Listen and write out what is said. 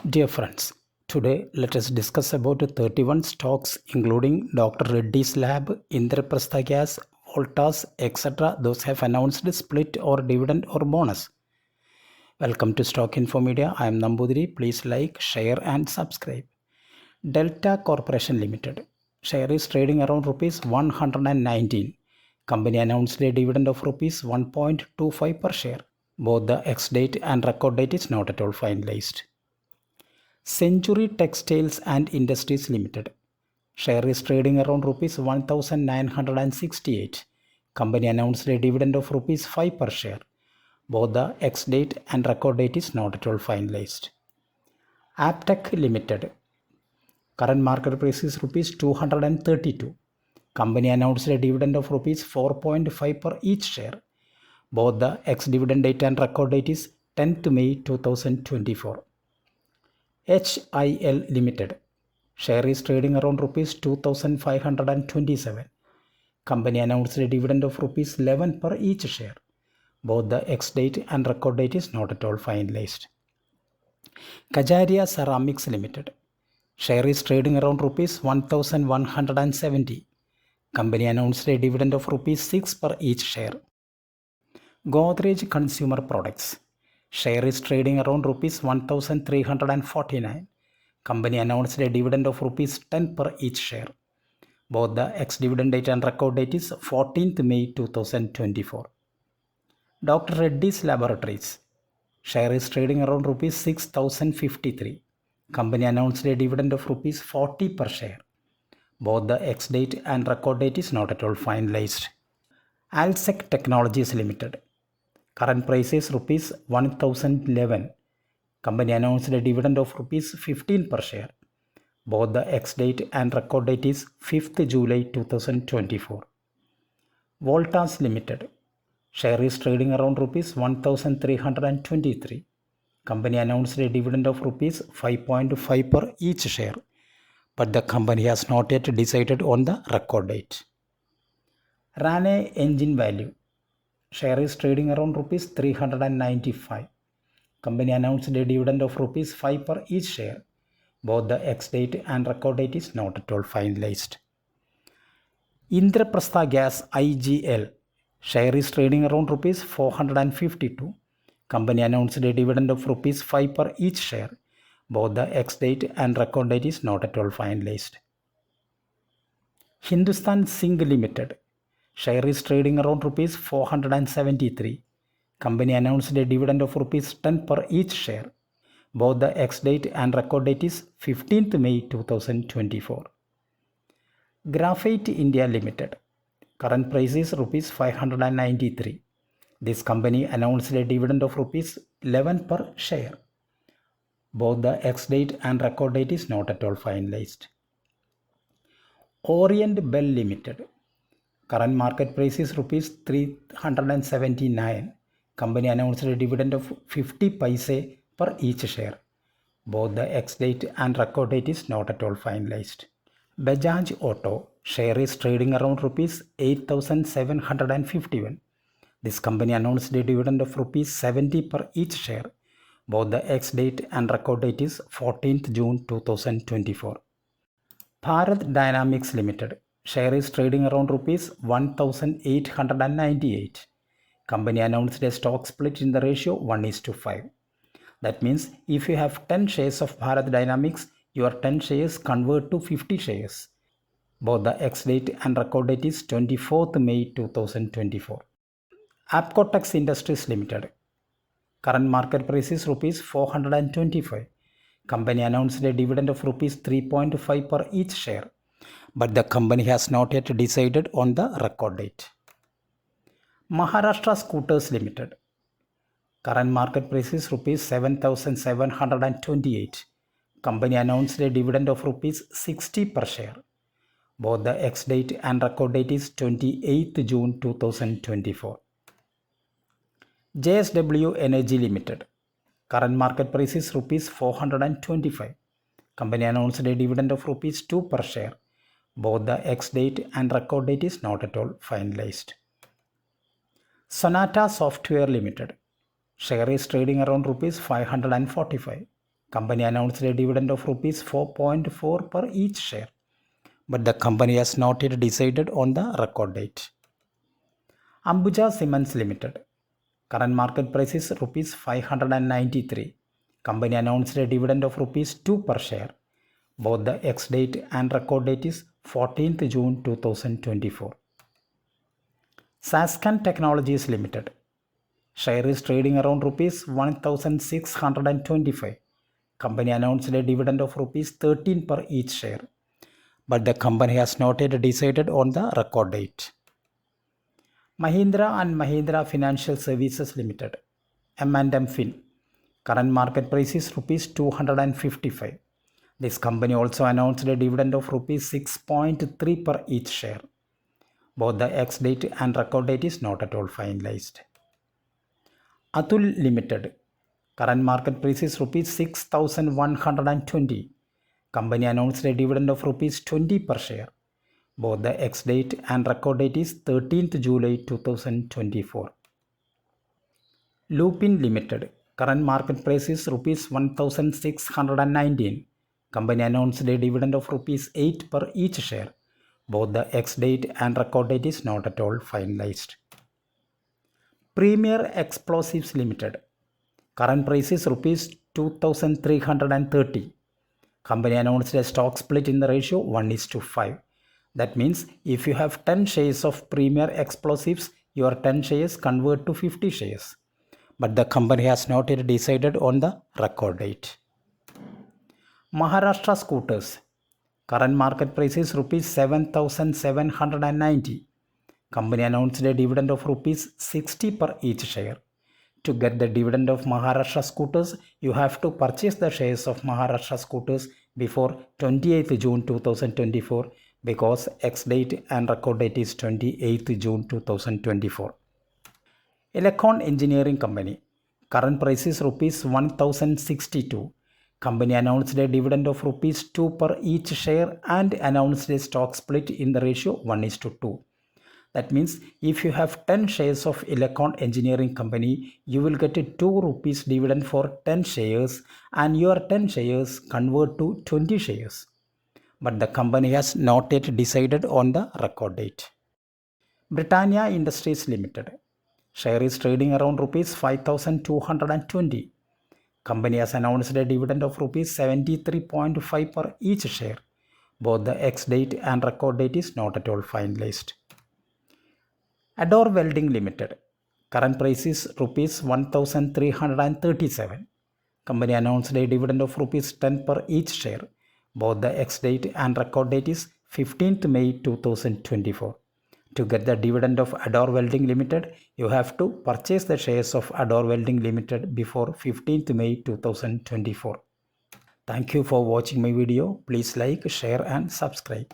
Dear friends, today let us discuss about 31 stocks including Dr. Reddy's Lab, Indraprastha Gas, Voltas, etc. Those have announced split or dividend or bonus. Welcome to Stock Info Media. I am Nambudiri. Please like, share and subscribe. Delta Corporation Limited. Share is trading around rupees 119. Company announced a dividend of rupees 1.25 per share. Both the ex-date and record date is not at all finalized. Century Textiles and Industries Limited. Share is trading around rupees 1968. Company announced a dividend of rupees 5 per share. Both the ex-date and record date is not at all finalized. Aptech Limited. Current market price is rupees 232. Company announced a dividend of rupees 4.5 per each share. Both the ex-dividend date and record date is 10th May 2024. HIL Limited. Share is trading around rupees 2527. Company announced a dividend of rupees 11 per each share. Both the ex-date and record date is not at all finalized. Kajaria Ceramics Limited. Share is trading around rupees 1170. Company announced a dividend of rupees 6 per each share. Godrej Consumer Products. Share is trading around rupees 1349. Company announced a dividend of rupees 10 per each share. Both the ex-dividend date and record date is 14th May 2024. Dr. Reddy's Laboratories. Share is trading around rupees 6053. Company announced a dividend of rupees 40 per share. Both the ex-date and record date is not at all finalized. Alsec Technologies Limited. Current price is rupees 1011. Company announced a dividend of rupees 15 per share. Both the ex-date and record date is 5th July 2024. Voltas Limited. Share is trading around rupees 1323. Company announced a dividend of rupees 5.5 per each share, but the company has not yet decided on the record date. Rane Engine Value. Share is trading around rupees 395. Company announced a dividend of rupees 5 per each share. Both the ex-date and record date is not at all finalized. Indraprastha Gas IGL. Share is trading around rupees 452. Company announced a dividend of rupees 5 per each share. Both the ex-date and record date is not at all finalized. Hindustan Zinc Limited. Share is trading around rupees 473. Company announced a dividend of rupees 10 per each share. Both the ex-date and record date is 15th May 2024. Graphite India Limited. Current price is rupees 593. This company announced a dividend of rupees 11 per share. Both the ex-date and record date is not at all finalized. Orient Bell Limited. Current market price is rupees 379. Company announced a dividend of 50 paise per each share. Both the ex-date and record date is not at all finalized. Bajaj Auto. Share is trading around rupees 8,751. This company announced a dividend of rupees 70 per each share. Both the ex-date and record date is 14th June 2024. Bharat Dynamics Limited. Share is trading around rupees 1,898. Company announced a stock split in the ratio 1:5. That means if you have 10 shares of Bharat Dynamics, your 10 shares convert to 50 shares. Both the ex-date and record date is 24th May 2024. Apcotex Industries Limited. Current market price is rupees 425. Company announced a dividend of rupees 3.5 per each share, but the company has not yet decided on the record date. Maharashtra Scooters Limited. Current market price is rupees 7,728. Company announced a dividend of rupees 60 per share. Both the ex-date and record date is 28th June 2024. JSW Energy Limited. Current market price is rupees 425. Company announced a dividend of rupees 2 per share. Both the ex-date and record date is not at all finalized. Sonata Software Limited. Share is trading around rupees 545. Company announced a dividend of rupees 4.4 per each share, but the company has not yet decided on the record date. Ambuja Cements Limited. Current market price is rupees 593. Company announced a dividend of rupees 2 per share. Both the ex-date and record date is 14th June 2024. Sasken Technologies Limited. Share is trading around rupees 1625. Company announced a dividend of rupees 13 per each share, but the company has not yet decided on the record date. Mahindra and Mahindra Financial Services Limited, M&M Fin. Current market price is rupees 255. This company also announced a dividend of rupees 6.3 per each share. Both the ex-date and record date is not at all finalized. Atul Limited. Current market price is rupees 6,120. Company announced a dividend of rupees 20 per share. Both the ex-date and record date is 13th July 2024. Lupin Limited. Current market price is rupees 1,619. Company announced a dividend of rupees 8 per each share. Both the ex-date and record date is not at all finalized. Premier Explosives Limited. Current price is rupees 2,330. Company announced a stock split in the ratio 1:5. That means if you have 10 shares of Premier Explosives, your 10 shares convert to 50 shares. But the company has not yet decided on the record date. Maharashtra Scooters. Current market price is rupees 7,790. Company announced a dividend of rupees 60 per each share. To get the dividend of Maharashtra Scooters, you have to purchase the shares of Maharashtra Scooters before 28th June 2024 because ex-date and record date is 28th June 2024. Elecon Engineering Company. Current price is rupees 1,062. Company announced a dividend of rupees 2 per each share and announced a stock split in the ratio 1:2. That means if you have 10 shares of Elecon Engineering Company, you will get a 2 rupees dividend for 10 shares and your 10 shares convert to 20 shares. But the company has not yet decided on the record date. Britannia Industries Limited. Share is trading around rupees 5,220. Company has announced a dividend of rupees 73.5 per each share. Both the ex-date and record date is not at all finalized. Adore Welding Limited. Current price is rupees 1,337. Company announced a dividend of rupees 10 per each share. Both the ex-date and record date is 15th May 2024. To get the dividend of Adore Welding Limited, you have to purchase the shares of Adore Welding Limited before 15th May 2024. Thank you for watching my video. Please like, share and subscribe.